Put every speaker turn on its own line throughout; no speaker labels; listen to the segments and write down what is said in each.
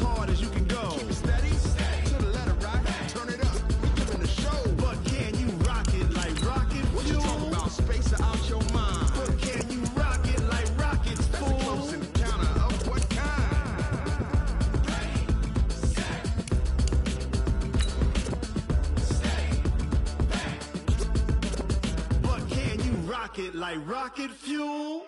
hard as you can go. Keep it steady, to the letter right, turn it up, we giving the show. But can you rock it like rocket? What you talking about? Space out your mind. But can you rock it like rockets? Fool. That's a close encounter of what kind? But can you rock it like rocket fuel?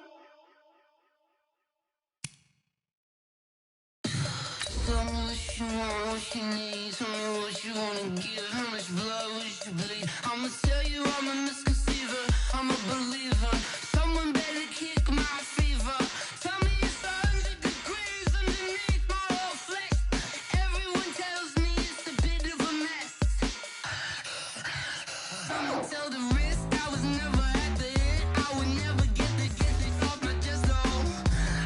Tell me what you want, what you need. Tell me what you wanna give. How much blood would you bleed? I'ma tell you I'm a misconceiver. I'm a believer. Someone better kick my fever. Tell me it's 100 degrees underneath my whole flesh. Everyone tells me it's a bit of a mess. I'ma tell the risk I was never at the hit. I would never get this off my chest though.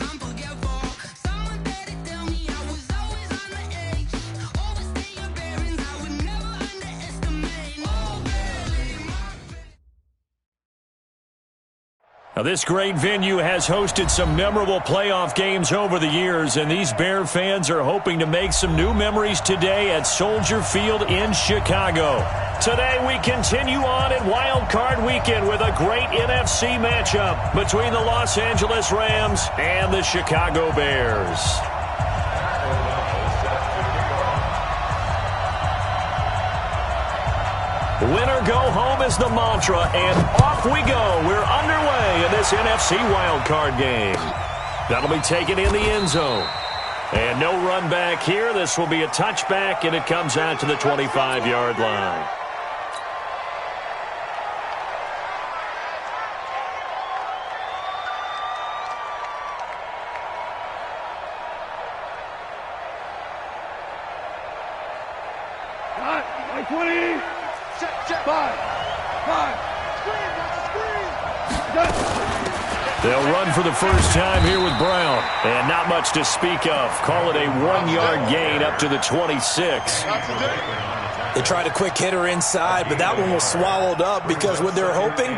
I'm forgetful. Someone better tell me I was always on the edge. Overstay your bearings, I would never underestimate. Oh, barely.
Now, this great venue has hosted some memorable playoff games over the years, and these Bear fans are hoping to make some new memories today at Soldier Field in Chicago. Today, we continue on in Wild Card Weekend with a great NFC matchup between the Los Angeles Rams and the Chicago Bears. Winner go home is the mantra, and off we go. We're underway in this NFC wildcard game. That'll be taken in the end zone. And no run back here. This will be a touchback, and it comes out to the 25-yard line.
Like 20. Five.
They'll run for the first time here with Brown. And not much to speak of. Call it a 1-yard gain up to the 26.
They tried a quick hitter inside, but that one was swallowed up because what they're hoping,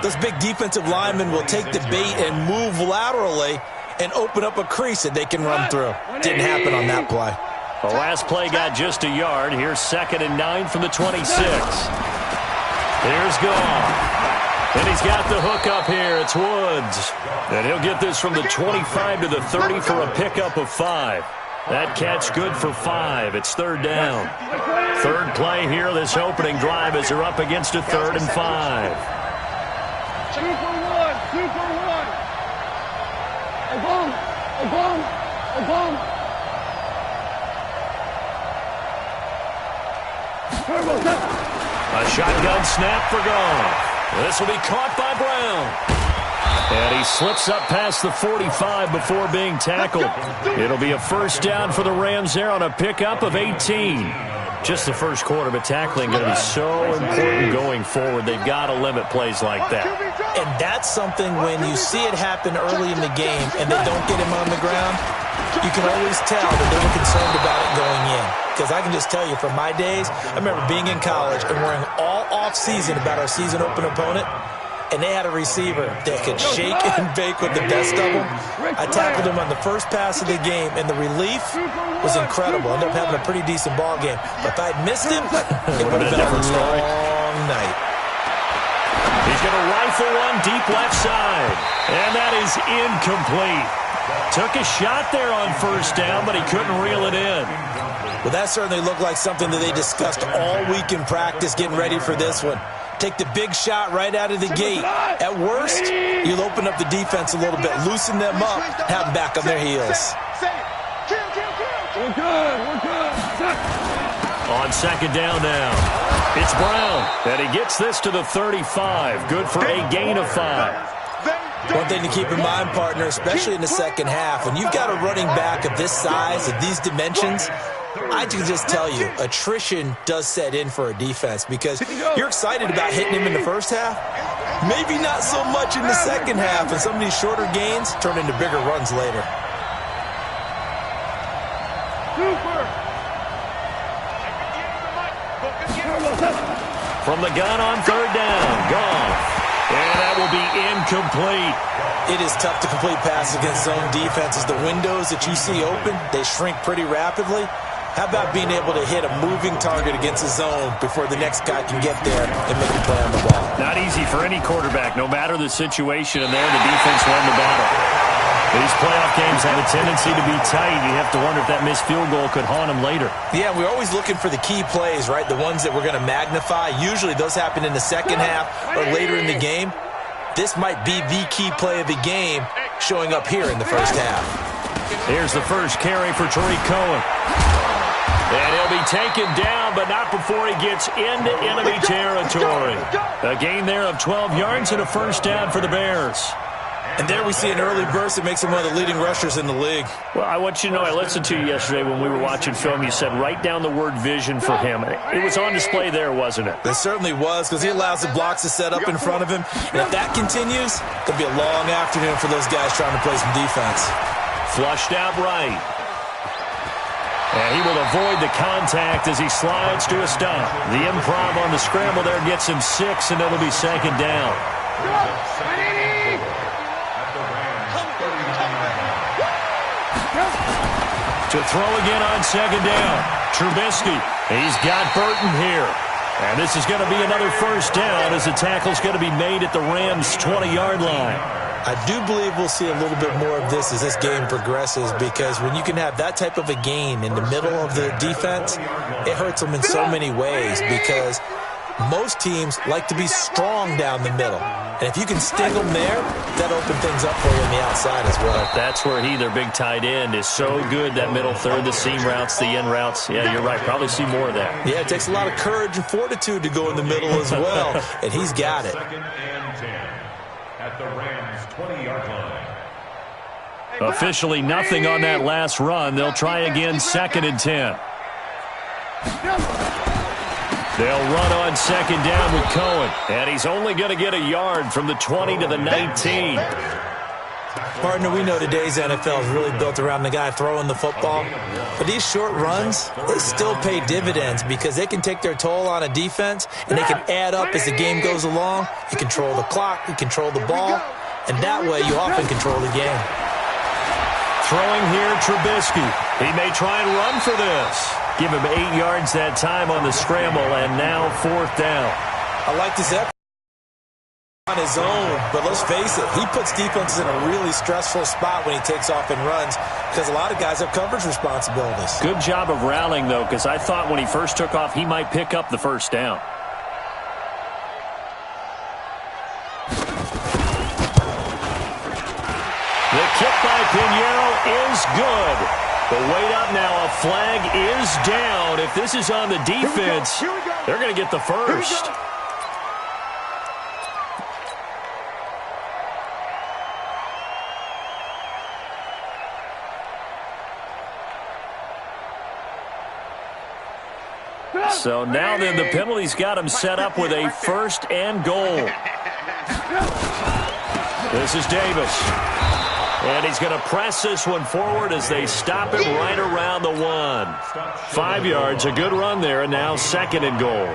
those big defensive linemen will take the bait and move laterally and open up a crease that they can run through. Didn't happen on that play.
The last play got just a yard. Here's 2nd and 9 from the 26. There's Goff. And he's got the hook up here. It's Woods. And he'll get this from the 25 to the 30 for a pickup of 5. That catch good for 5. It's 3rd down. 3rd play here, this opening drive as they're up against a 3rd and 5.
2 for 1. 2 for 1. A bomb.
A shotgun snap for Goff. This will be caught by Brown. And he slips up past the 45 before being tackled. It'll be a first down for the Rams there on a pickup of 18. Just the first quarter, but tackling going to be so important going forward. They've got to limit plays like that.
And that's something when you see it happen early in the game and they don't get him on the ground, you can always tell that they were concerned about it going in. Because I can just tell you from my days, I remember being in college and worrying all off-season about our season open opponent, and they had a receiver that could shake and bake with the best of them. I tackled him on the first pass of the game, and the relief was incredible. Ended up having a pretty decent ball game. But if I'd missed him, it would have been a long night.
He's going to rifle one deep left side, and that is incomplete. Took a shot there on first down, but he couldn't reel it in.
Well, that certainly looked like something that they discussed all week in practice getting ready for this one. Take the big shot right out of the gate. At worst, you'll open up the defense a little bit, loosen them up, have them back on their heels.
We're good.
On 2nd down now, it's Brown, and he gets this to the 35. Good for a gain of 5.
One thing to keep in mind, partner, especially in the second half, when you've got a running back of this size, of these dimensions, I can just tell you, attrition does set in for a defense because you're excited about hitting him in the first half. Maybe not so much in the second half, and some of these shorter gains turn into bigger runs later.
From the gun on 3rd down, Goff. And that will be incomplete.
It is tough to complete passes against zone defenses. The windows that you see open, they shrink pretty rapidly. How about being able to hit a moving target against a zone before the next guy can get there and make a play on the ball?
Not easy for any quarterback, no matter the situation, and there the defense won the battle. These playoff games have a tendency to be tight. You have to wonder if that missed field goal could haunt them later.
Yeah, we're always looking for the key plays, right? The ones that we're going to magnify. Usually those happen in the second half or later in the game. This might be the key play of the game showing up here in the first half.
Here's the first carry for Tariq Cohen. And he'll be taken down, but not before he gets into enemy territory. A gain there of 12 yards and a first down for the Bears.
And there we see an early burst that makes him one of the leading rushers in the league.
Well, I want you to know, I listened to you yesterday when we were watching film. You said write down the word vision for him. It was on display there, wasn't it?
It certainly was, because he allows the blocks to set up in front of him. And if that continues, it'll be a long afternoon for those guys trying to play some defense.
Flushed out right. And he will avoid the contact as he slides to a stop. The improv on the scramble there gets him 6, and it'll be second down. To throw again on second down. Trubisky, he's got Burton here. And this is going to be another first down as the tackle's going to be made at the Rams' 20-yard line.
I do believe we'll see a little bit more of this as this game progresses, because when you can have that type of a gain in the middle of the defense, it hurts them in so many ways, because most teams like to be strong down the middle. And if you can sting them there, that opens things up for you on the outside as well.
That's where their big tight end, is so good, that middle third, the seam routes, the in routes. Yeah, you're right. Probably see more of that.
Yeah, it takes a lot of courage and fortitude to go in the middle as well, and he's got it.
At the Rams' 20-yard line.
Officially nothing on that last run. They'll try again, second and 10. They'll run on second down with Cohen. And he's only going to get a yard from the 20 to the 19.
Partner, we know today's NFL is really built around the guy throwing the football. But these short runs, they still pay dividends, because they can take their toll on a defense, and they can add up as the game goes along. You control the clock, you control the ball, and that way you often control the game.
Throwing here, Trubisky. He may try and run for this. Give him 8 yards that time on the scramble, and now fourth down.
I like this effort on his own, but let's face it, he puts defenses in a really stressful spot when he takes off and runs, because a lot of guys have coverage responsibilities.
Good job of rallying, though, because I thought when he first took off, he might pick up the first down. The kick by Pinheiro is good. The weight up now, a flag is down. If this is on the defense, they're going to get the first. So now then, the penalty's got him set up with a first and goal. This is Davis. And he's going to press this one forward as they stop it right around the 1. 5 yards, a good run there, and now second and goal.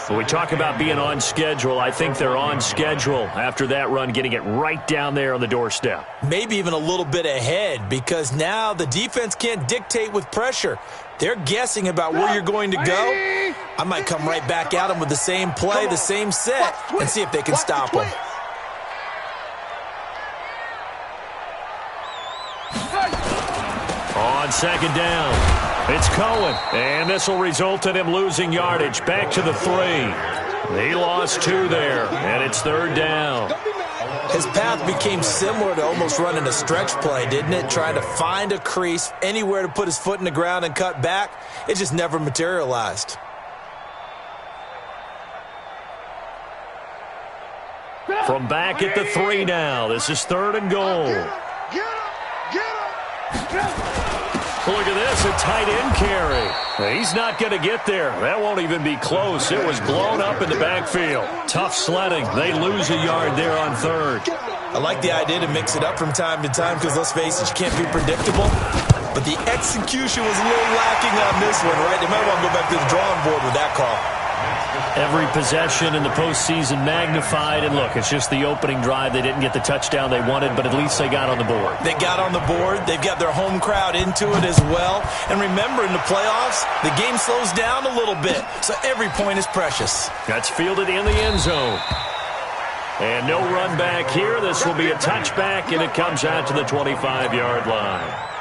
When we talk about being on schedule, I think they're on schedule after that run, getting it right down there on the doorstep.
Maybe even a little bit ahead, because now the defense can't dictate with pressure. They're guessing about where you're going to go. I might come right back at them with the same play, the same set, and see if they can stop them.
On second down, it's Cohen, and this will result in him losing yardage. Back to the 3. He lost 2 there, and it's third down.
His path became similar to almost running a stretch play, didn't it? Trying to find a crease, anywhere to put his foot in the ground and cut back. It just never materialized.
From back at the 3 now, this is third and goal. Look at this, a tight end carry. He's not going to get there. That won't even be close. It was blown up in the backfield. Tough sledding. They lose a yard there on third.
I like the idea to mix it up from time to time, because let's face it, you can't be predictable. But the execution was a little lacking on this one, right? They might want to go back to the drawing board with that call.
Every possession in the postseason magnified. And look, it's just the opening drive. They didn't get the touchdown they wanted, but at least they got on the board.
They got on the board. They've got their home crowd into it as well. And remember, in the playoffs, the game slows down a little bit, so every point is precious.
That's fielded in the end zone. And no run back here. This will be a touchback, and it comes out to the 25-yard line.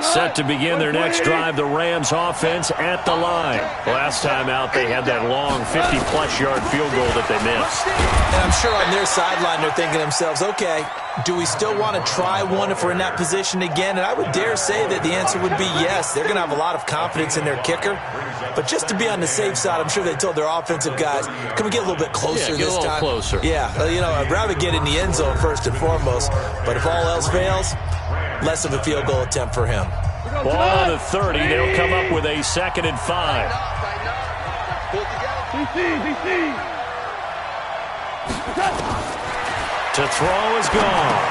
Set to begin their next drive, the Rams offense at the line. Last time out, they had that long 50-plus yard field goal that they missed.
And I'm sure on their sideline they're thinking to themselves, okay, do we still want to try one if we're in that position again? And I would dare say that the answer would be yes. They're going to have a lot of confidence in their kicker. But just to be on the safe side, I'm sure they told their offensive guys, can we get a little bit closer this time?
Yeah, get a little closer.
Yeah, I'd rather get in the end zone first and foremost. But if all else fails, less of a field goal attempt for him.
Ball on the 30. They'll come up with a 2nd and 5.
DC.
To throw is gone.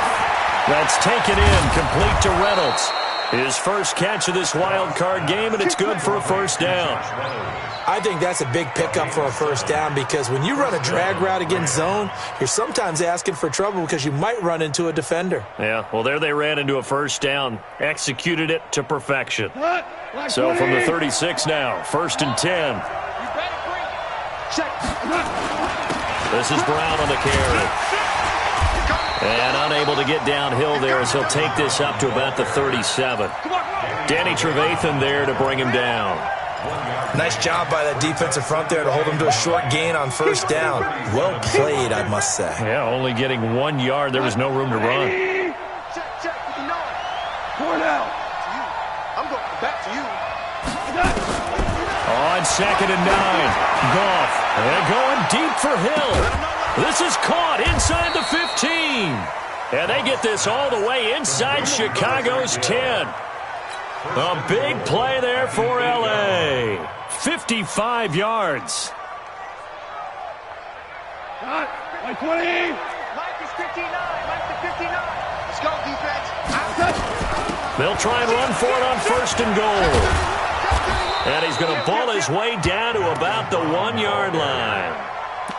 That's taken in, complete to Reynolds. His first catch of this wild card game, and it's good for a first down.
I think that's a big pickup for a first down because when you run a drag route against zone, you're sometimes asking for trouble because you might run into a defender.
Yeah, well, there they ran into a first down. Executed it to perfection. So from the 36 now, 1st and 10. This is Brown on the carry. And unable to get downhill there as he'll take this up to about the 37. Danny Trevathan there to bring him down.
Nice job by that defensive front there to hold him to a short gain on first down. Well played, I must say.
Yeah, only getting 1 yard. There was no room to run.
Cornell.
I'm going back to you.
On 2nd and 9. Goff. And going deep for Hill. This is caught inside the 15. And they get this all the way inside Chicago's 10. A big play there for L.A. 55 yards.
Like 20.
Mike is 59. Mike is 59. Let's go, defense.
They'll try and run for it on 1st and goal. And he's going to ball his way down to about the 1 yard line.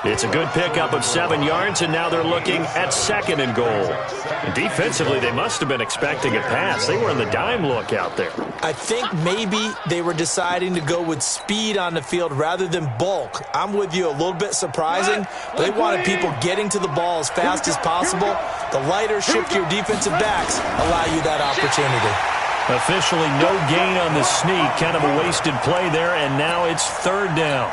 It's a good pickup of 7 yards, and now they're looking at 2nd and goal. And defensively, they must have been expecting a pass. They were in the dime look out there.
I think maybe they were deciding to go with speed on the field rather than bulk. I'm with you, a little bit surprising, but they wanted people getting to the ball as fast as possible. The lighter, shiftier defensive backs allow you that opportunity.
Officially no gain on the sneak. Kind of a wasted play there, and now it's 3rd down.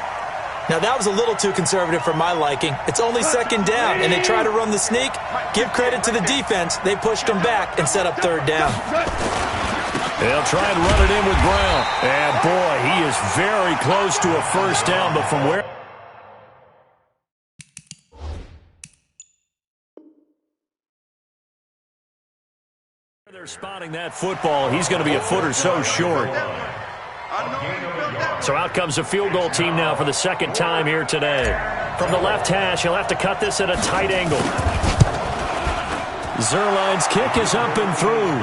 Now, that was a little too conservative for my liking. It's only 2nd down, and they try to run the sneak. Give credit to the defense. They pushed them back and set up 3rd down.
They'll try and run it in with Brown. And, boy, he is very close to a first down, but from where... They're spotting that football. He's going to be a foot or so short. So out comes a field goal team now for the 2nd time here today. From the left hash, he'll have to cut this at a tight angle. Zerline's kick is up and through.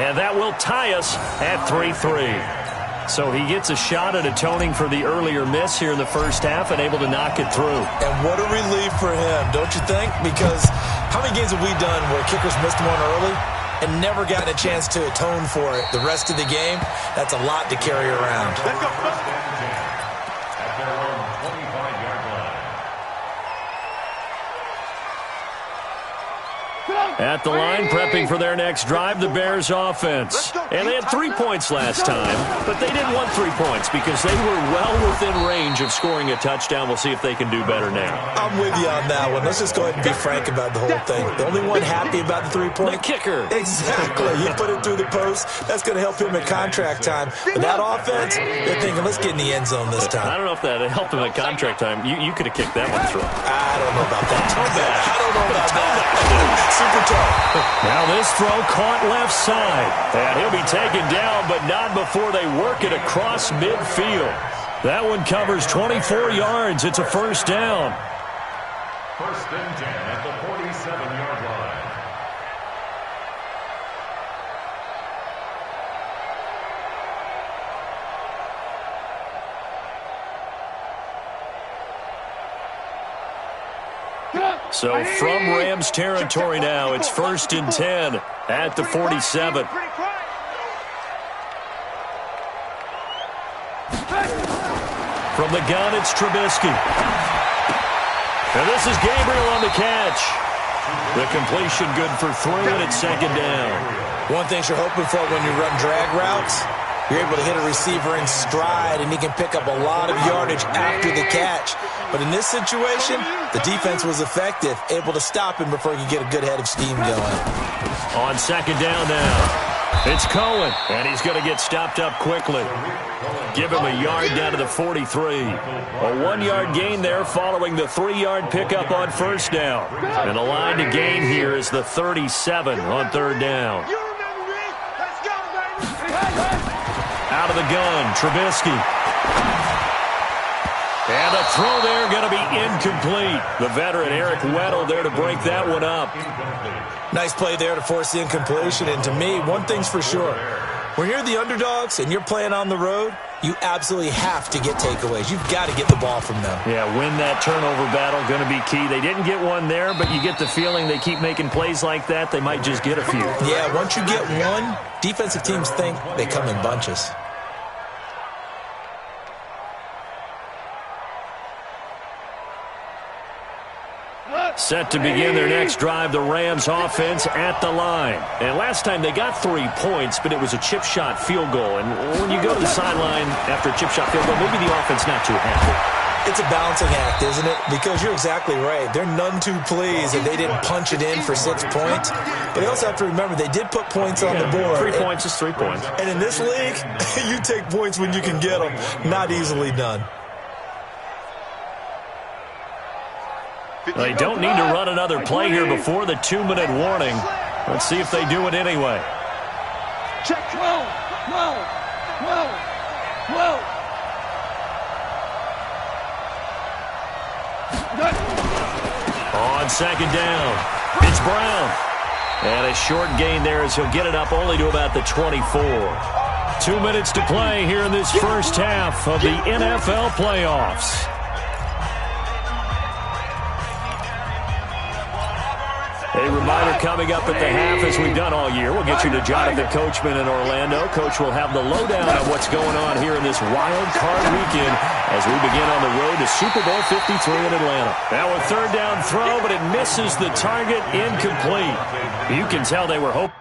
And that will tie us at 3-3. So he gets a shot at atoning for the earlier miss here in the first half and able to knock it through.
And what a relief for him, don't you think? Because how many games have we done where kickers missed one early and never gotten a chance to atone for it the rest of the game? That's a lot to carry around.
At their own 25-yard line.
At the line, prepping for their next drive, the Bears offense. And they had 3 points last time, but they didn't want 3 points because they were well within range of scoring a touchdown. We'll see if they can do better now.
I'm with you on that one. Let's just go ahead and be frank about the whole thing. The only one happy about the 3-point?
The kicker.
Exactly. You put it through the post. That's going to help him at contract time. But that offense, they're thinking, let's get in the end zone this time.
I don't know if that helped him at contract time. You could have kicked that one through.
I don't know about that.
I
don't know about that. Super tough.
Now this throw caught left side. And he'll be taken down, but not before they work it across midfield. That one covers 24 yards. It's a first down.
1st and 10 at the 47-yard line.
So from Rams territory now, it's 1st and 10 at the 47. From the gun, it's Trubisky. And this is Gabriel on the catch. The completion good for 3, and it's 2nd down.
One thing you're hoping for when you run drag routes, you're able to hit a receiver in stride, and he can pick up a lot of yardage after the catch. But in this situation, the defense was effective, able to stop him before he could get a good head of steam going.
On 2nd down now, it's Cohen, and he's going to get stopped up quickly. Give him a yard down to the 43. A 1-yard gain there following the 3-yard pickup on 1st down. And the line to gain here is the 37 on 3rd down. Out of the gun, Trubisky. And the throw there going to be incomplete. The veteran Eric Weddle there to break that one up.
Nice play there to force the incompletion. And to me, one thing's for sure. When you're the underdogs and you're playing on the road, you absolutely have to get takeaways. You've got to get the ball from them.
Yeah, win that turnover battle, going to be key. They didn't get one there, but you get the feeling they keep making plays like that, they might just get a few.
Yeah, once you get one, defensive teams think they come in bunches.
Set to begin their next drive, the Rams offense at the line. And last time they got 3 points, but it was a chip shot field goal. And when you go to the sideline after a chip shot field goal, maybe the offense not too happy.
It's a balancing act, isn't it? Because you're exactly right. They're none too pleased that they didn't punch it in for 6 points. But they also have to remember they did put points on the board.
3 points is 3 points.
And in this league, you take points when you can get them. Not easily done.
They don't need to run another play here before the 2-minute warning. Let's see if they do it anyway.
Check 12, 12, 12, 12.
On 2nd down, it's Brown. And a short gain there as he'll get it up only to about the 24. 2 minutes to play here in this first half of the NFL playoffs. A reminder coming up at the half, as we've done all year. We'll get you to Jonathan Coachman in Orlando. Coach will have the lowdown on what's going on here in this wild card weekend as we begin on the road to Super Bowl 53 in Atlanta. Now a 3rd down throw, but it misses the target, incomplete. You can tell they were hoping.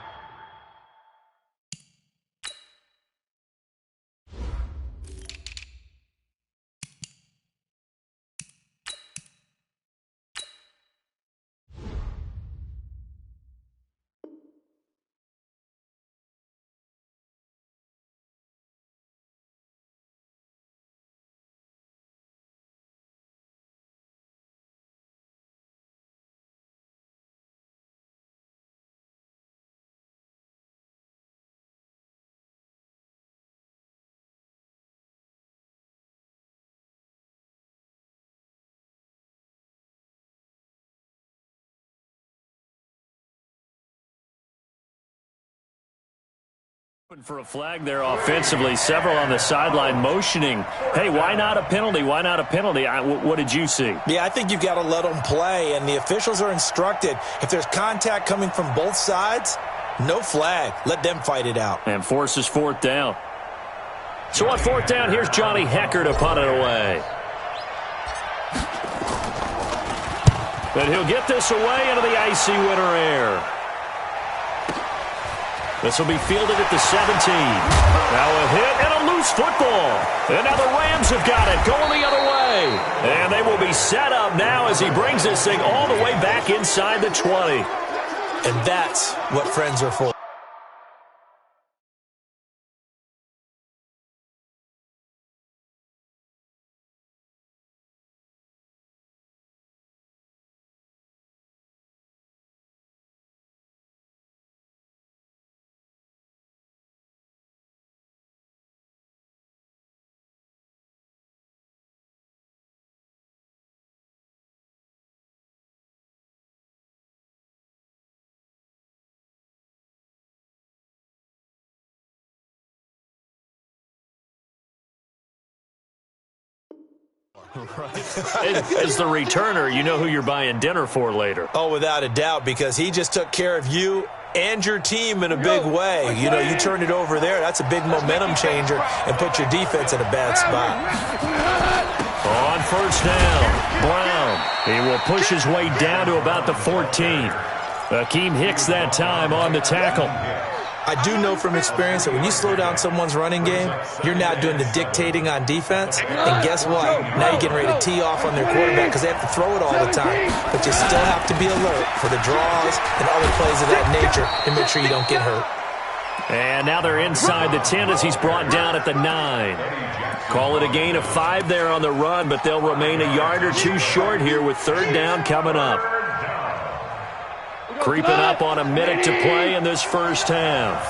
For a flag there offensively, several on the sideline motioning. Hey, why not a penalty? Why not a penalty? What did you see?
Yeah, I think you've got to let them play, and the officials are instructed. If there's contact coming from both sides, no flag. Let them fight it out.
And forces 4th down. So on 4th down, here's Johnny Hecker to punt it away. But he'll get this away into the icy winter air. This will be fielded at the 17. Now a hit and a loose football. And now the Rams have got it going the other way. And they will be set up now as he brings this thing all the way back inside the 20.
And that's what friends are for.
As the returner, you know who you're buying dinner for later.
Oh, without a doubt, because he just took care of you and your team in a big way. You know, you turned it over there. That's a big momentum changer and put your defense in a bad spot.
On first down, Brown. He will push his way down to about the 14. Akeem Hicks that time on the tackle.
I do know from experience that when you slow down someone's running game, you're now doing the dictating on defense. And guess what? Now you're getting ready to tee off on their quarterback because they have to throw it all the time. But you still have to be alert for the draws and other plays of that nature and make sure you don't get hurt.
And now they're inside the 10 as he's brought down at the 9. Call it a gain of 5 there on the run, but they'll remain a yard or two short here with third down coming up. Creeping up on a minute to play in this first half.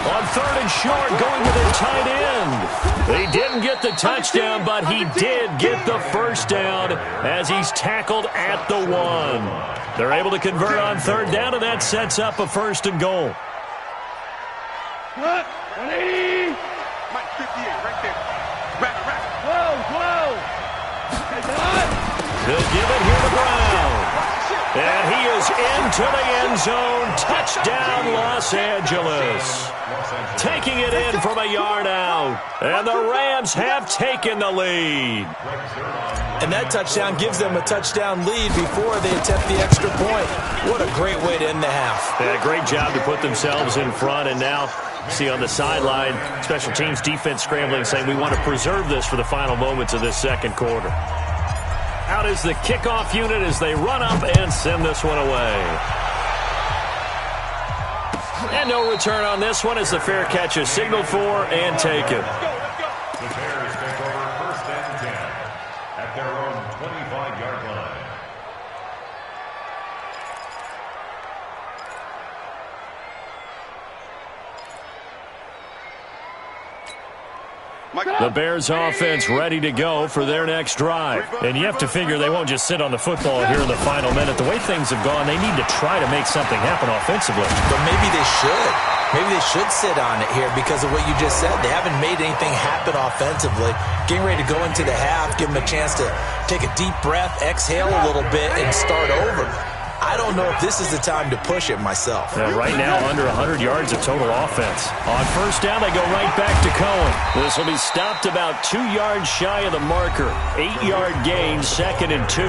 On third and short, going with their tight end. He didn't get the touchdown, but he did get the first down as he's tackled at the 1. They're able to convert on third down, and that sets up a first and goal.
180.
Mike 58 right there. Rack.
Whoa.
They give it here to Brown. And he is into the end zone. Touchdown, Los Angeles. Taking it in from a yard out. And the Rams have taken the lead.
And that touchdown gives them a touchdown lead before they attempt the extra point. What a great way to end the half.
Yeah, great job to put themselves in front. And now, see on the sideline, special teams defense scrambling, saying we want to preserve this for the final moments of this second quarter. Out is the kickoff unit as they run up and send this one away. And no return on this one as the fair catch is signaled for and taken.
The Bears take over first and 10 at their own 25-yard line.
The Bears offense ready to go for their next drive. And you have to figure they won't just sit on the football here in the final minute. The way things have gone, they need to try to make something happen offensively.
But maybe they should. Maybe they should sit on it here because of what you just said. They haven't made anything happen offensively. Getting ready to go into the half, give them a chance to take a deep breath, exhale a little bit, and start over. I don't know if this is the time to push it myself.
Yeah, right now, under 100 yards of total offense. On first down, they go right back to Cohen. This will be stopped about 2 yards shy of the marker. 8-yard gain, second and 2.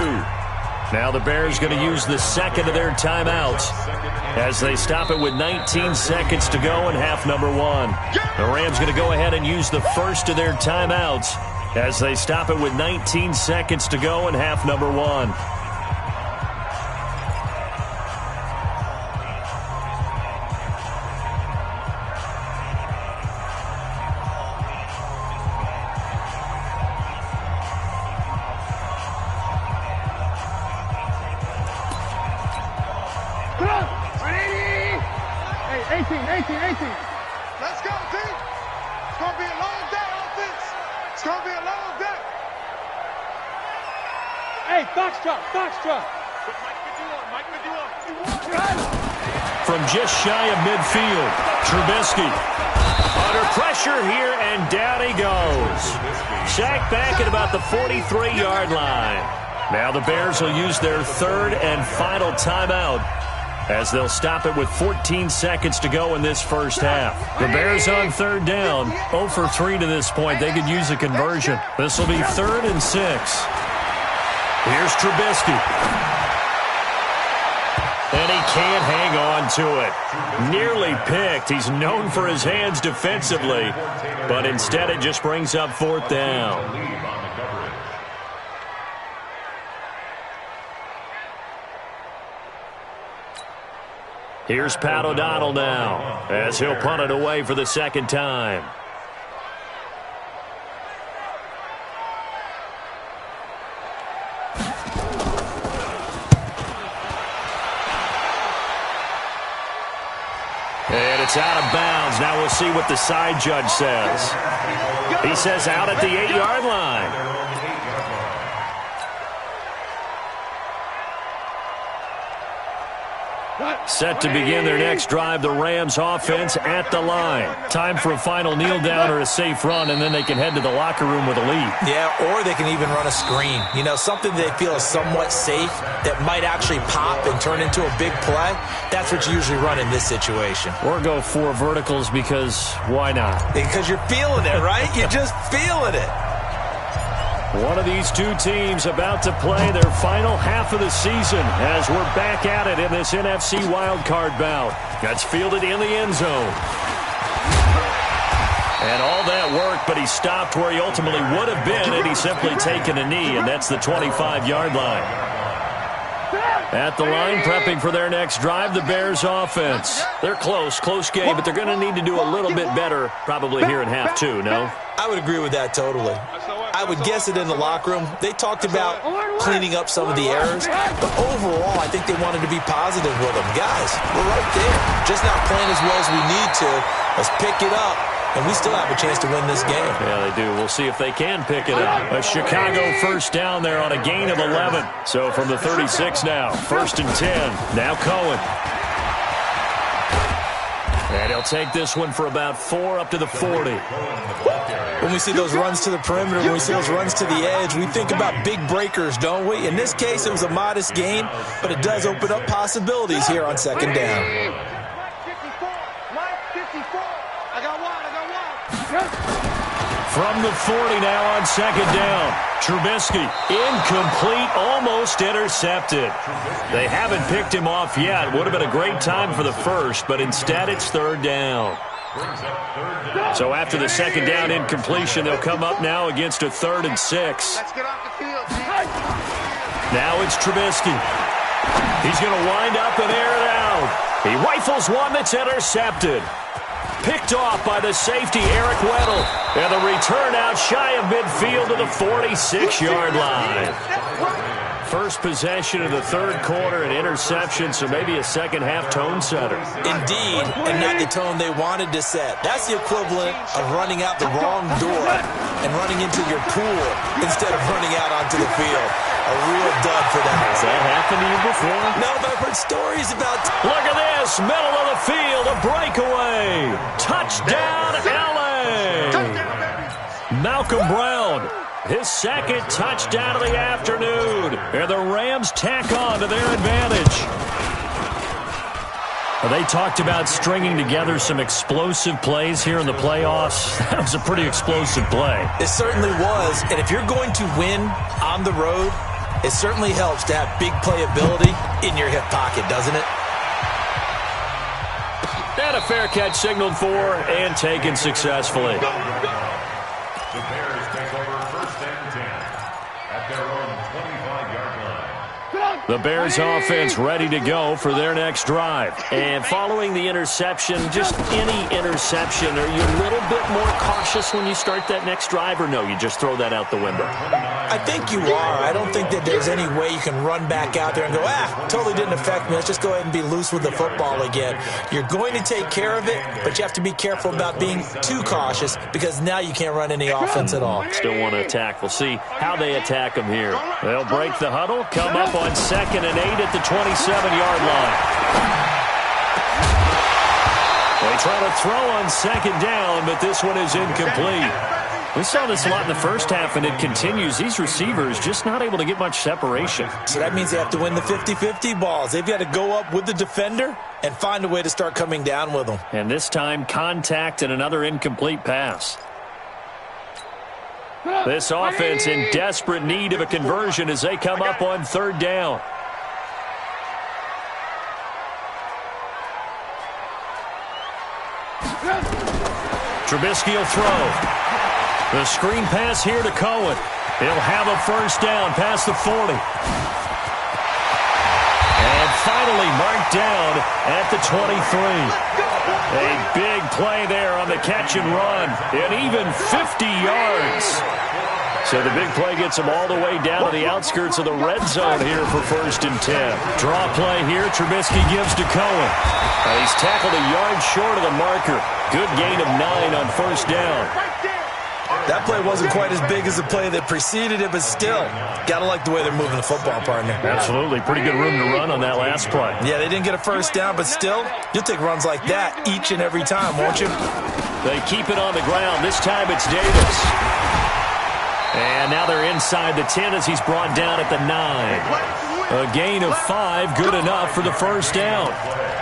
Now the Bears going to use the second of their timeouts as they stop it with 19 seconds to go in half number 1. The Rams going to go ahead and use the first of their timeouts as they stop it with 19 seconds to go in half number 1.
Let's go, team. It's going to be a long day, offense. It's going to be a long day.
Hey, Foxtrot.
Mike 51.
From just shy of midfield, Trubisky under pressure here, and down he goes. Sacked back at about the 43-yard line. Now the Bears will use their third and final timeout as they'll stop it with 14 seconds to go in this first half. The Bears on third down, 0 for 3 to this point. They could use a conversion. This will be 3rd and 6. Here's Trubisky. And he can't hang on to it. Nearly picked. He's known for his hands defensively, but instead it just brings up 4th down. Here's Pat O'Donnell now as he'll punt it away for the second time. And it's out of bounds. Now we'll see what the side judge says. He says out at the 8-yard line. Set to begin their next drive, the Rams offense at the line. Time for a final kneel down or a safe run, and then they can head to the locker room with a lead.
Yeah, or they can even run a screen. You know, something they feel is somewhat safe that might actually pop and turn into a big play. That's what you usually run in this situation.
Or go 4 verticals because why not?
Because you're feeling it, right? You're just feeling it.
One of these two teams about to play their final half of the season as we're back at it in this NFC wildcard bout. That's fielded in the end zone. And all that work, but he stopped where he ultimately would have been had he simply taken a knee, and that's the 25-yard line. At the line, prepping for their next drive, the Bears offense. They're close game, but they're going to need to do a little bit better probably here in half 2, no?
I would agree with that totally. I would guess it in the locker room. They talked about cleaning up some of the errors, but overall, I think they wanted to be positive with them. Guys, we're right there. Just not playing as well as we need to. Let's pick it up, and we still have a chance to win this game.
Yeah, they do. We'll see if they can pick it up. A Chicago first down there on a gain of 11. So from the 36 now, 1st and 10. Now Cohen. And he'll take this one for about 4 up to the 40.
When we see those runs to the perimeter, when we see those runs to the edge, we think about big breakers, don't we? In this case, it was a modest gain, but it does open up possibilities here on 2nd down.
From the 40 now on 2nd down. Trubisky, incomplete, almost intercepted. They haven't picked him off yet. Would have been a great time for the first, but instead it's 3rd down. So after the 2nd down incompletion, they'll come up now against a 3rd and 6. Now it's Trubisky. He's going to wind up and air it out. He rifles one that's intercepted. Picked off by the safety, Eric Weddle. And the return out shy of midfield to the 46-yard line. First possession of the 3rd quarter, an interception, so maybe a second-half tone setter.
Indeed, and not the tone they wanted to set. That's the equivalent of running out the wrong door and running into your pool instead of running out onto the field. A real dud for that.
Has that happened to you before?
No, but I've heard stories about...
Look at this, middle of the field, a breakaway. Touchdown, L.A. Malcolm Brown, his 2nd touchdown of the afternoon. And the Rams tack on to their advantage. They talked about stringing together some explosive plays here in the playoffs. That was a pretty explosive play.
It certainly was. And if you're going to win on the road, it certainly helps to have big playability in your hip pocket, doesn't it?
And a fair catch signaled for and taken successfully.
The Bears take over 1st and 10 at their own 25-yard line.
The Bears offense ready to go for their next drive. And following the interception, just any interception, are you a little bit more cautious when you start that next drive, or no, you just throw that out the window?
I think you are. I don't think that there's any way you can run back out there and go, totally didn't affect me. Let's just go ahead and be loose with the football again. You're going to take care of it, but you have to be careful about being too cautious because now you can't run any offense at all.
Still want to attack. We'll see how they attack them here. They'll break the huddle, come up on 2nd and 8 at the 27-yard line. They try to throw on 2nd down, but this one is incomplete. We saw this a lot in the first half, and it continues. These receivers just not able to get much separation.
So that means they have to win the 50-50 balls. They've got to go up with the defender and find a way to start coming down with them.
And this time, contact and another incomplete pass. This offense in desperate need of a conversion as they come up on 3rd down. Trubisky will throw. The screen pass here to Cohen. He'll have a 1st down past the 40. And finally marked down at the 23. A big play there on the catch and run. And even 50 yards. So the big play gets him all the way down to the outskirts of the red zone here for 1st and 10. Draw play here. Trubisky gives to Cohen. He's tackled a yard short of the marker. Good gain of 9 on 1st down.
That play wasn't quite as big as the play that preceded it, but still, got to like the way they're moving the football, partner.
Absolutely. Pretty good room to run on that last play.
Yeah, they didn't get a first down, but still, you'll take runs like that each and every time, won't you?
They keep it on the ground. This time it's Davis. And now they're inside the 10 as he's brought down at the 9. A gain of 5, good enough for the first down.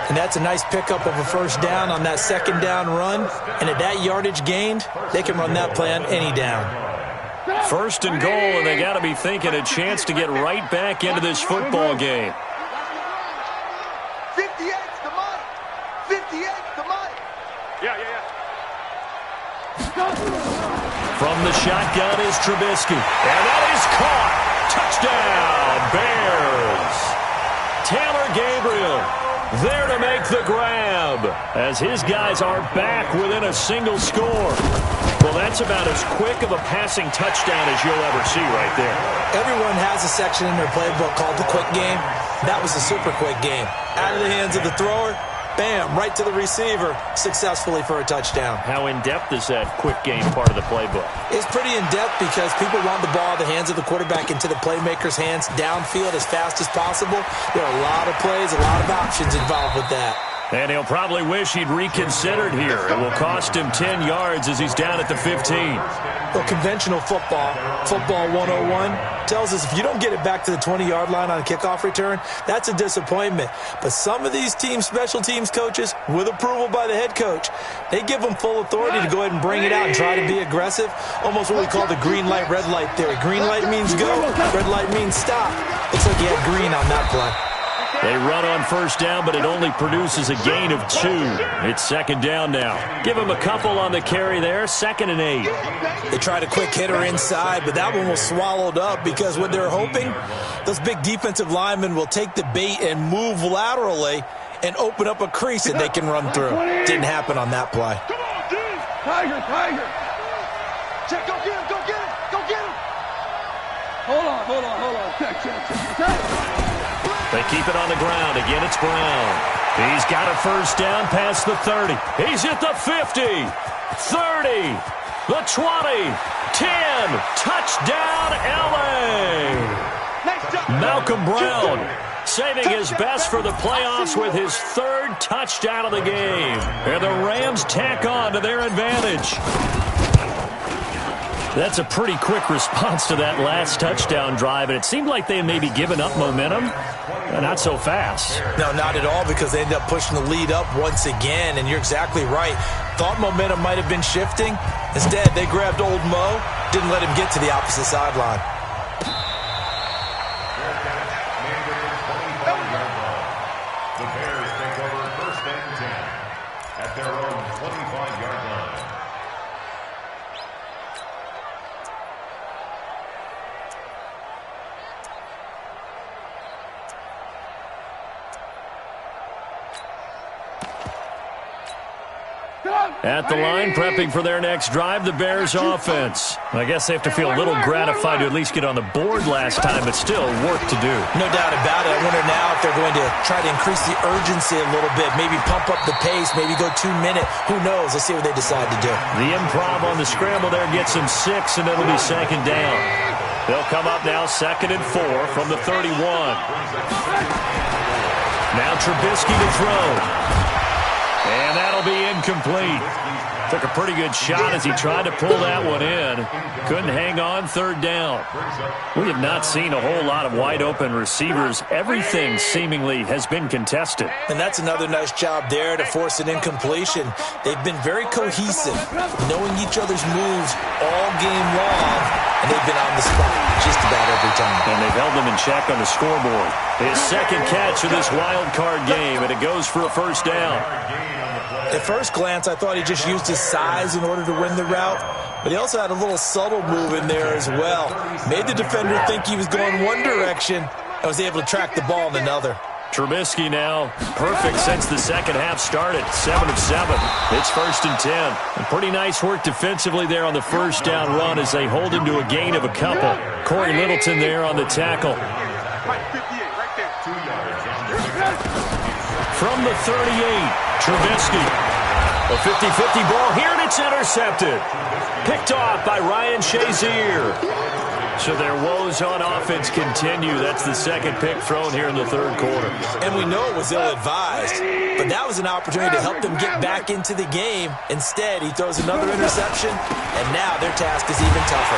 And that's a nice pickup of a first down on that second down run. And at that yardage gained, they can run that play on any down.
First and goal, and they got to be thinking a chance to get right back into this football game.
58's the money. 58's the money. Yeah.
From the shotgun is Trubisky. And that is caught. Touchdown, Bears. Taylor Gabriel there to make the grab as his guys are back within a single score. Well, that's about as quick of a passing touchdown as you'll ever see right there.
Everyone has a section in their playbook called the quick game. That was a super quick game. Out of the hands of the thrower, bam, right to the receiver, successfully for a touchdown.
How in-depth is that quick game part of the playbook?
It's pretty in-depth because people want the ball in the hands of the quarterback into the playmaker's hands downfield as fast as possible. There are a lot of plays, a lot of options involved with that.
And he'll probably wish he'd reconsidered here. It will cost him 10 yards as he's down at the 15.
Well, conventional football 101, tells us if you don't get it back to the 20-yard line on a kickoff return, that's a disappointment. But some of these special teams coaches, with approval by the head coach, they give them full authority to go ahead and bring it out and try to be aggressive. Almost what we call the green light, red light theory. Green light means go, red light means stop. Looks like he had green on that play.
They run on first down, but it only produces a gain of 2. It's second down now. Give him a couple on the carry there. 2nd and 8.
They tried a quick hitter inside, but that one was swallowed up because what they're hoping, those big defensive linemen will take the bait and move laterally and open up a crease that they can run through. Didn't happen on that play.
Come on, dude. Tiger. Check, go get him. Hold on. Check.
They keep it on the ground. Again, it's Brown. He's got a first down past the 30. He's at the 50, 30, the 20, 10. Touchdown, L.A. Malcolm Brown saving his best for the playoffs with his 3rd touchdown of the game. And the Rams tack on to their advantage. That's a pretty quick response to that last touchdown drive, and it seemed like they had maybe given up momentum. Not so fast.
No, not at all, because they ended up pushing the lead up once again, and you're exactly right. Thought momentum might have been shifting. Instead, they grabbed old Mo, didn't let him get to the opposite sideline.
The Bears take over 1st and 10 at their own 25-yard line.
At the line, prepping for their next drive, the Bears offense. I guess they have to feel a little gratified to at least get on the board last time, but still work to do.
No doubt about it. I wonder now if they're going to try to increase the urgency a little bit, maybe pump up the pace, maybe go 2-minute. Who knows? Let's see what they decide to do.
The improv on the scramble there gets him 6, and it'll be 2nd down. They'll come up now 2nd and 4 from the 31. Now Trubisky to throw. And that'll be incomplete. Took a pretty good shot as he tried to pull that one in. Couldn't hang on, 3rd down. We have not seen a whole lot of wide-open receivers. Everything seemingly has been contested.
And that's another nice job there to force an incompletion. They've been very cohesive, knowing each other's moves all game long, and they've been on the spot just about every time.
And they've held them in check on the scoreboard. His 2nd catch of this wild card game, and it goes for a first down.
At first glance, I thought he just used his size in order to win the route, but he also had a little subtle move in there as well. Made the defender think he was going one direction and was able to track the ball in another.
Trubisky now perfect since the second half started. 7 of 7. It's 1st and 10. And pretty nice work defensively there on the first down run as they hold him to a gain of a couple. Corey Littleton there on the tackle. From the 38, Trubisky. A 50-50 ball here, and it's intercepted. Picked off by Ryan Shazier. So their woes on offense continue. That's the second pick thrown here in the third quarter.
And we know it was ill-advised, but that was an opportunity to help them get back into the game. Instead, he throws another interception, and now their task is even tougher.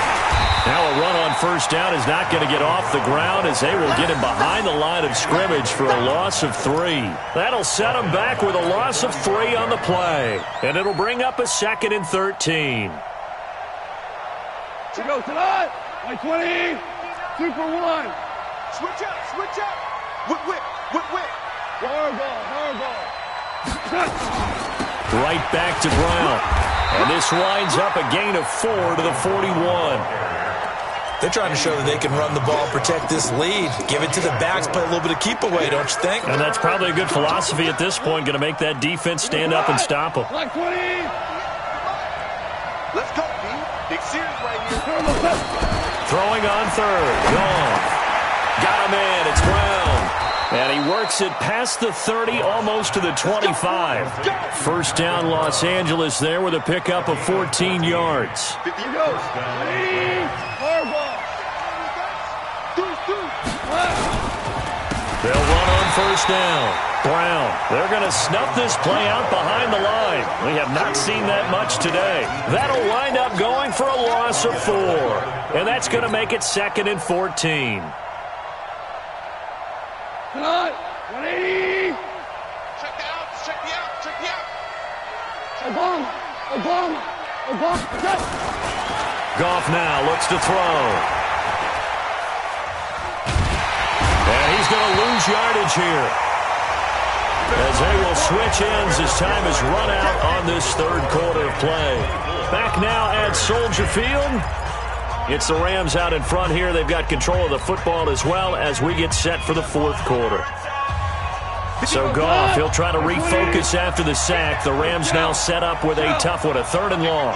Now a run on first down is not going to get off the ground as they will get him behind the line of scrimmage for a loss of 3. That'll set him back with a loss of 3 on the play. And it'll bring up a 2nd and 13.
We go tonight. Like 20, 2 for 1.
Switch up, switch up. Whip, whip, whip, whip.
Hard ball.
Right back to Brown. And this winds up a gain of 4 to the 41.
They're trying to show that they can run the ball, protect this lead. Give it to the backs, play a little bit of keep away, don't you think?
And that's probably a good philosophy at this point, going to make that defense stand up and stop them.
Like 20.
Let's go, B. Big series right here.
Throwing on third. Gone. Got him in. It's Brown. And he works it past the 30, almost to the 25. First down, Los Angeles there with a pickup of 14 yards.
Here goes. Hard ball.
They'll run on first down. Brown. They're going to snuff this play out behind the line. We have not seen that much today. That'll wind up going for a loss of 4. And that's going to make it 2nd and 14.
Tonight, 180.
Check the out, check the out, check the out.
Obama. Check.
Goff now looks to throw. And he's going to lose yardage here, as they will switch ends as time is run out on this third quarter of play. Back now at Soldier Field. It's the Rams out in front here. They've got control of the football as well as we get set for the fourth quarter. So Goff, he'll try to refocus after the sack. The Rams now set up with a tough one, a 3rd and long.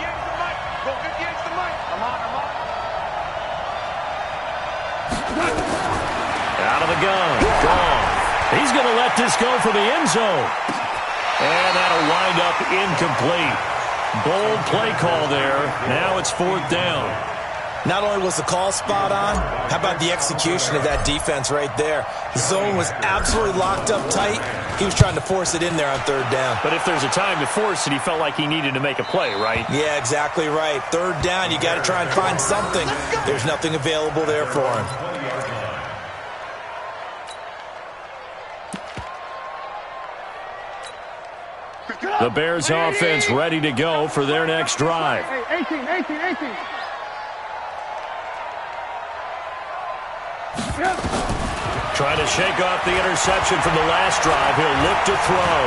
Out of the gun. Goff. He's going to let this go for the end zone. And that'll wind up incomplete. Bold play call there. Now it's 4th down.
Not only was the call spot on, how about the execution of that defense right there? The zone was absolutely locked up tight. He was trying to force it in there on 3rd down.
But if there's a time to force it, he felt like he needed to make a play, right?
Yeah, exactly right. 3rd down, you got to try and find something. There's nothing available there for him.
The Bears offense ready to go for their next drive.
18.
Trying to shake off the interception from the last drive. He'll look to throw.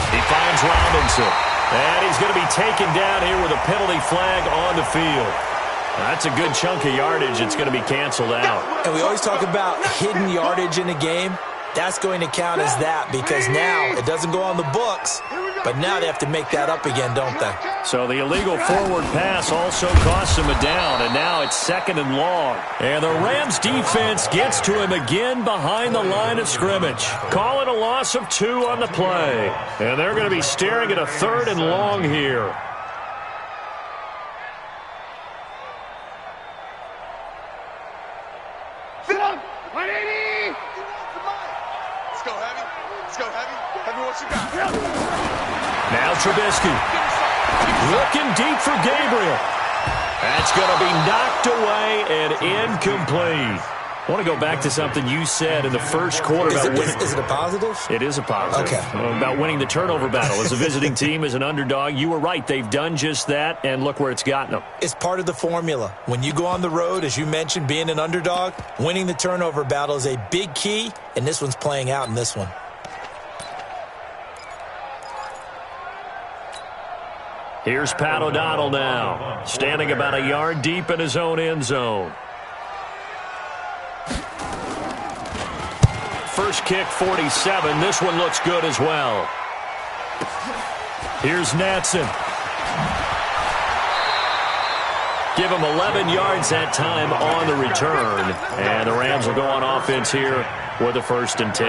He finds Robinson. And he's going to be taken down here with a penalty flag on the field. That's a good chunk of yardage. It's going to be canceled out.
And we always talk about hidden yardage in a game. That's going to count as that because now it doesn't go on the books, but now they have to make that up again, don't they?
So the illegal forward pass also costs him a down, and now it's 2nd and long. And the Rams defense gets to him again behind the line of scrimmage. Call it a loss of 2 on the play. And they're going to be staring at a 3rd and long here.
Sit up. 180.
Let's go, Heavy. Let's go, Heavy. Heavy, what you got?
Now Trubisky. Looking deep for Gabriel. That's going to be knocked away and incomplete. I want to go back to something you said in the first quarter about winning.
Is it a positive?
It is a positive.
Okay.
About winning the turnover battle. As a visiting team, as an underdog, you were right. They've done just that, and look where it's gotten them.
It's part of the formula. When you go on the road, as you mentioned, being an underdog, winning the turnover battle is a big key, and this one's playing out in this one.
Here's Pat O'Donnell now, standing about a yard deep in his own end zone. First kick, 47. This one looks good as well. Here's Natson. Give him 11 yards that time on the return. And the Rams will go on offense here with a 1st and 10.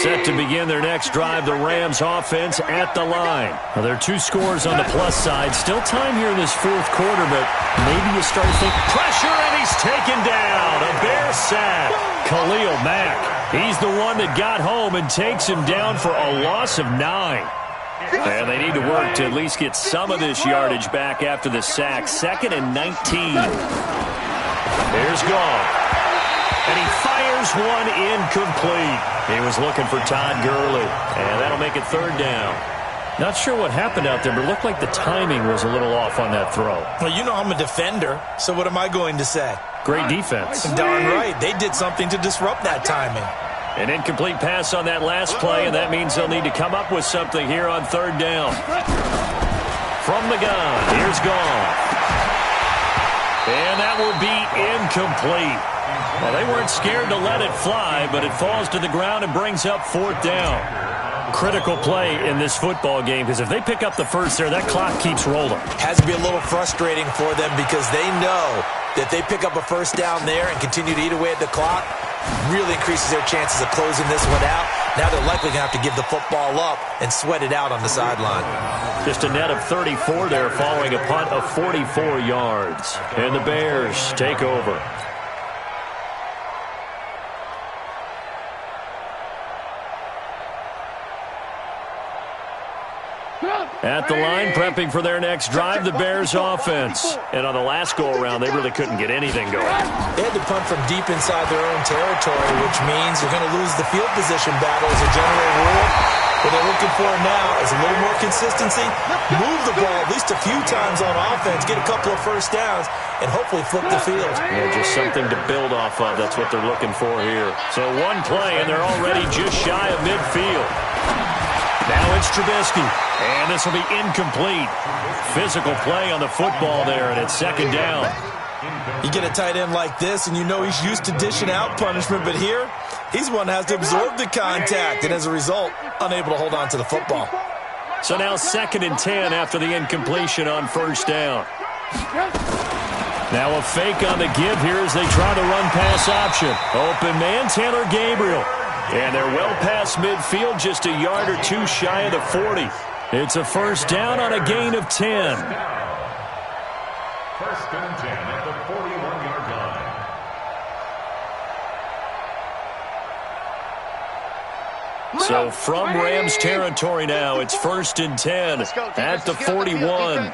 Set to begin their next drive, the Rams offense at the line. Now, there are 2 scores on the plus side. Still time here in this fourth quarter, but maybe you start thinking pressure, and he's taken down. A Bear sack. Khalil Mack. He's the one that got home and takes him down for a loss of 9. And they need to work to at least get some of this yardage back after the sack. 2nd and 19. Here's Goff. And he fires one incomplete. He was looking for Todd Gurley. And that'll make it 3rd down. Not sure what happened out there, but it looked like the timing was a little off on that throw.
Well, you know I'm a defender, so what am I going to say?
Great defense.
Darn right. They did something to disrupt that timing.
An incomplete pass on that last play, and that means they'll need to come up with something here on 3rd down. From the gun, here's Goff. And that will be incomplete. Well, they weren't scared to let it fly, but it falls to the ground and brings up 4th down. Critical play in this football game, because if they pick up the first there, that clock keeps rolling.
Has to be a little frustrating for them because they know that they pick up a first down there and continue to eat away at the clock, really increases their chances of closing this one out. Now they're likely going to have to give the football up and sweat it out on the sideline.
Just a net of 34 there following a punt of 44 yards. And the Bears take over. At the line, prepping for their next drive, the Bears offense. And on the last go-around, they really couldn't get anything going.
They had to punt from deep inside their own territory, which means you're going to lose the field position battle as a general rule. What they're looking for now is a little more consistency, move the ball at least a few times on offense, get a couple of first downs, and hopefully flip the field.
Yeah, just something to build off of. That's what they're looking for here. So one play, and they're already just shy of midfield. Now it's Trubisky, and this will be incomplete. Physical play on the football there, and it's 2nd down.
You get a tight end like this, and you know he's used to dishing out punishment, but here, he's one that has to absorb the contact, and as a result, unable to hold on to the football.
So now 2nd and 10 after the incompletion on 1st down. Now a fake on the give here as they try the run-pass option. Open man, Taylor Gabriel. And they're well past midfield, just a yard or 2 shy of the 40. It's a 1st down on a gain of 10.
1st and 10 at the 41-yard line.
So from Rams territory now, it's 1st and 10 at the 41.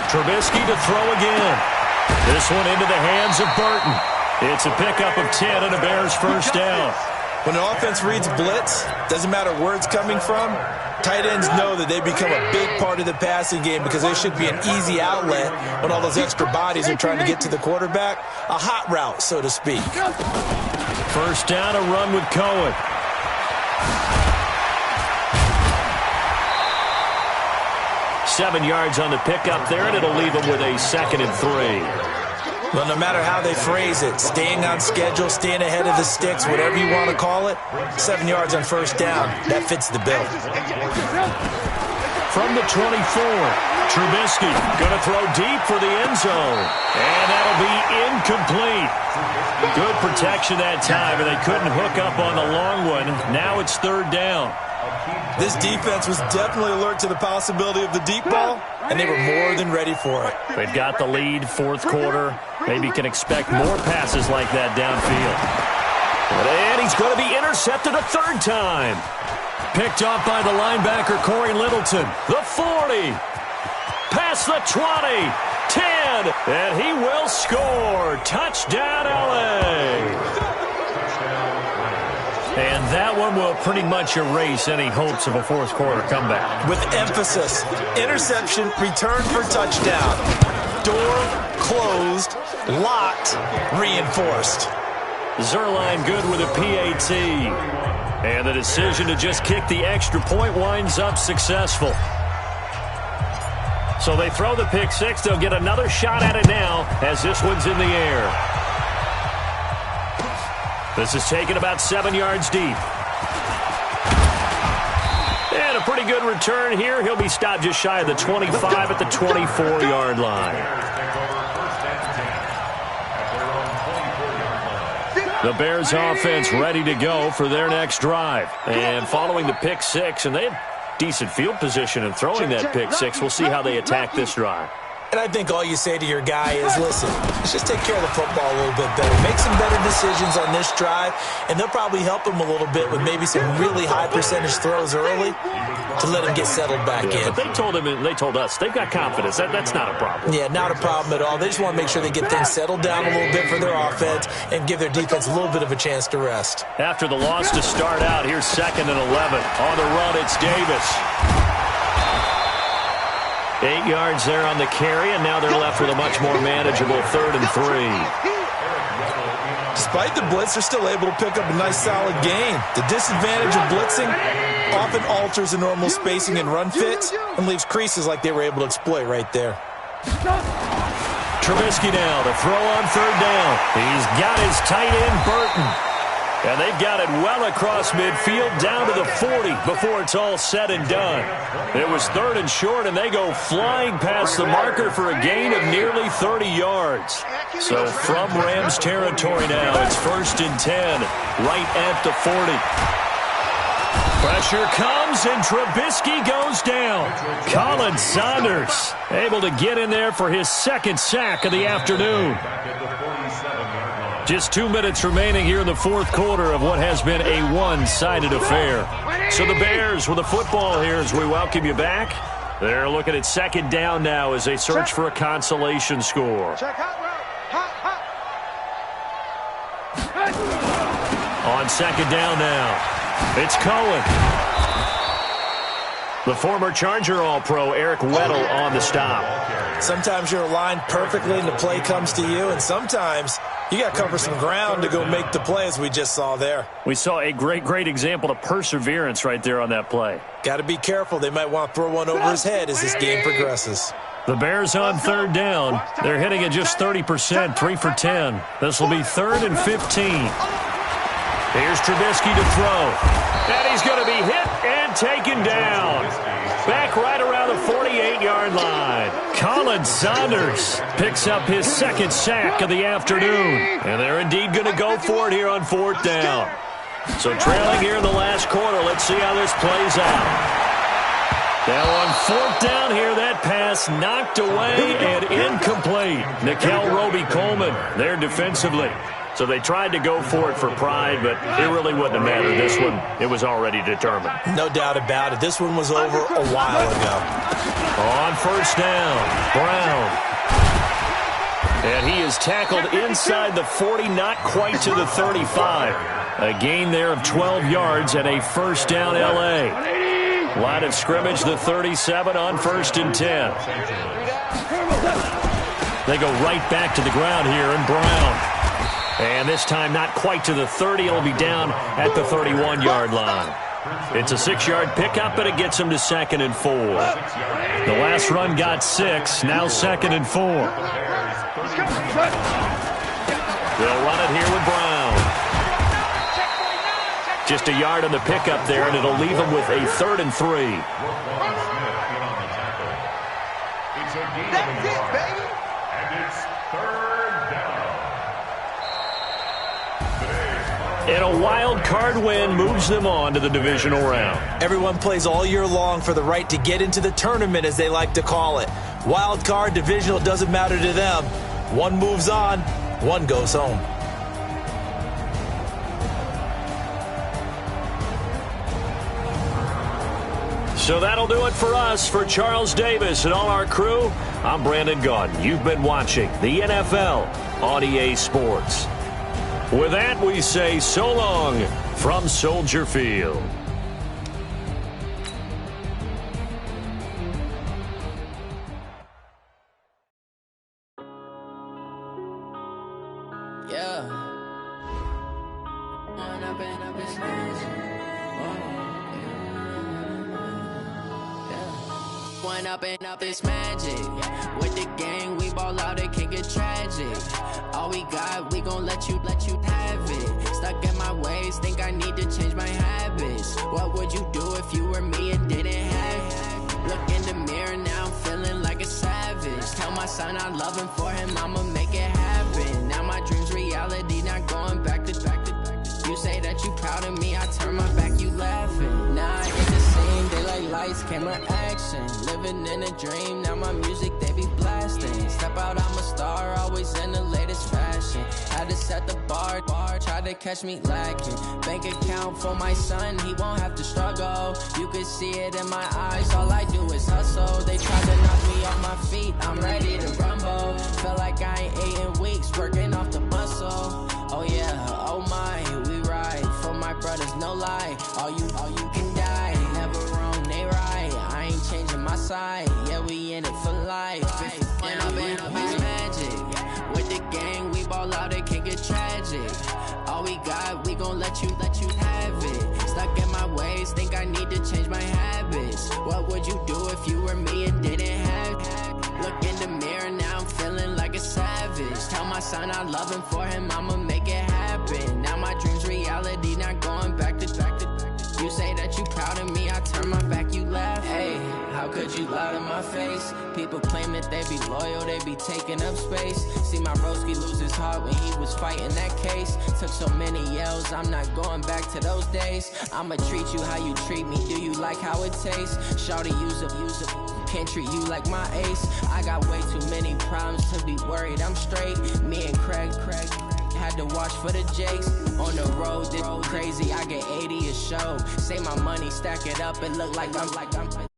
Trubisky to throw again. This one into the hands of Burton. It's a pickup of 10 and a Bears 1st down.
When an offense reads blitz, doesn't matter where it's coming from, tight ends know that they become a big part of the passing game because they should be an easy outlet when all those extra bodies are trying to get to the quarterback. A hot route, so to speak.
1st down, a run with Cohen. Seven yards on the pickup there, and it'll leave them with a 2nd and 3.
Well, no matter how they phrase it, staying on schedule, staying ahead of the sticks, whatever you want to call it, 7 yards on 1st down, that fits the bill.
From the 24, Trubisky going to throw deep for the end zone, and that'll be incomplete. Good protection that time, and they couldn't hook up on the long one. Now it's 3rd down.
This defense was definitely alert to the possibility of the deep ball, and they were more than ready for it.
They've got the lead, 4th quarter. Maybe can expect more passes like that downfield. And he's going to be intercepted a 3rd time. Picked off by the linebacker, Corey Littleton. The 40. Past the 20. 10. And he will score. Touchdown, L.A. And that one will pretty much erase any hopes of a 4th quarter comeback.
With emphasis, interception, return for touchdown. Door closed, locked, reinforced.
Zerline good with a PAT. And the decision to just kick the extra point winds up successful. So they throw the pick 6. They'll get another shot at it now as this one's in the air. This is taken about 7 yards deep. And a pretty good return here. He'll be stopped just shy of the 25 at the 24-yard line. The Bears offense ready to go for their next drive. And following the pick six, and they have decent field position in throwing that pick six. We'll see how they attack this drive.
And I think all you say to your guy is, listen, let's just take care of the football a little bit better. Make some better decisions on this drive, and they'll probably help him a little bit with maybe some really high percentage throws early to let him get settled back in.
But they told him, and they told us, they've got confidence. That's not a problem.
Yeah, not a problem at all. They just want to make sure they get things settled down a little bit for their offense and give their defense a little bit of a chance to rest.
After the loss to start out, here's 2nd and 11. On the run, it's Davis. 8 yards there on the carry, and now they're left with a much more manageable 3rd and 3.
Despite the blitz, they're still able to pick up a nice, solid gain. The disadvantage of blitzing often alters the normal spacing and run fits and leaves creases like they were able to exploit right there.
Trubisky now to throw on 3rd down. He's got his tight end, Burton. And they've got it well across midfield down to the 40 before it's all said and done. It was 3rd and short, and they go flying past the marker for a gain of nearly 30 yards. So from Rams territory now, it's 1st and 10, right at the 40. Pressure comes, and Trubisky goes down. Colin Saunders able to get in there for his 2nd sack of the afternoon. Just 2 minutes remaining here in the 4th quarter of what has been a one-sided affair. So the Bears with the football here as we welcome you back. They're looking at 2nd down now as they search for a consolation score. On 2nd down now, it's Cohen. The former Charger All-Pro Eric Weddle on the stop.
Sometimes you're aligned perfectly and the play comes to you, and sometimes you got to cover some ground to go make the play, as we just saw there.
We saw a great example of perseverance right there on that play.
Got to be careful. They might want to throw one over his head as this game progresses.
The Bears on 3rd down. They're hitting at just 30%, 3 for 10. This will be 3rd and 15. Here's Trubisky to throw. And he's going to be hit and taken down. Back right around the 48-yard line. Colin Saunders picks up his 2nd sack of the afternoon. And they're indeed going to go for it here on 4th down. So trailing here in the last quarter, let's see how this plays out. Now on 4th down here, that pass knocked away and incomplete. Nikel Roby-Coleman there defensively. So they tried to go for it for pride, but it really wouldn't have mattered. This one, it was already determined.
No doubt about it. This one was over a while ago.
On 1st down, Brown. And he is tackled inside the 40, not quite to the 35. A gain there of 12 yards and a 1st down L.A. Line of scrimmage, the 37 on 1st and 10. They go right back to the ground here, and Brown. And this time not quite to the 30. It'll be down at the 31-yard line. It's a 6-yard pickup, and it gets him to 2nd and 4. The last run got 6. Now 2nd and 4. They'll run it here with Brown. Just a yard on the pickup there, and it'll leave him with a 3rd and 3.
That's it, baby.
And it's 3rd down.
And a wild card win moves them on to the divisional round.
Everyone plays all year long for the right to get into the tournament, as they like to call it. Wild card, divisional, doesn't matter to them. One moves on, one goes home.
So that'll do it for us. For Charles Davis and all our crew, I'm Brandon Gaudin. You've been watching the NFL on EA Sports. With that, we say so long from Soldier Field.
Up it's magic. With the gang, we ball out, it can get tragic. All we got, we gon' let you have it. Stuck in my ways, think I need to change my habits. What would you do if you were me and didn't have it? Look in the mirror, now I'm feeling like a savage. Tell my son I love him, for him I'ma make it happen. Now my dream's reality, not going back to back. Camera action, living in a dream. Now my music, they be blasting. Step out, I'm a star, always in the latest fashion. Had to set the bar, try to catch me lacking. Bank account for my son, he won't have to struggle. You can see it in my eyes, all I do is hustle. They try to knock me off my feet, I'm ready to rumble. Feel like I ain't ate in weeks, working off the muscle. Oh yeah, oh my, we ride for my brothers, no lie. All you can die, never wrong, they right. I ain't changing my side, yeah, we in it for life. And I've been magic. With the gang, we ball out, it can get tragic. All we got, we gon' let you have it. Stuck in my ways, think I need to change my habits. What would you do if you were me and didn't have it? Look in the mirror, now I'm feeling like a savage. Tell my son I love him, for him I'ma make it happen. Now my dream's reality, not going back to. You say that you proud of me, I turn my back, you laugh. Hey, how could you lie to my face? People claim that they be loyal, they be taking up space. See my broski lose his heart when he was fighting that case. Took so many yells, I'm not going back to those days. I'ma treat you how you treat me, do you like how it tastes? Shawty, use up, can't treat you like my ace. I got way too many problems to be worried, I'm straight. Me and Craig had to watch for the Jakes. On the road, this crazy, I get 80 a show. Say my money, stack it up, it look like I'm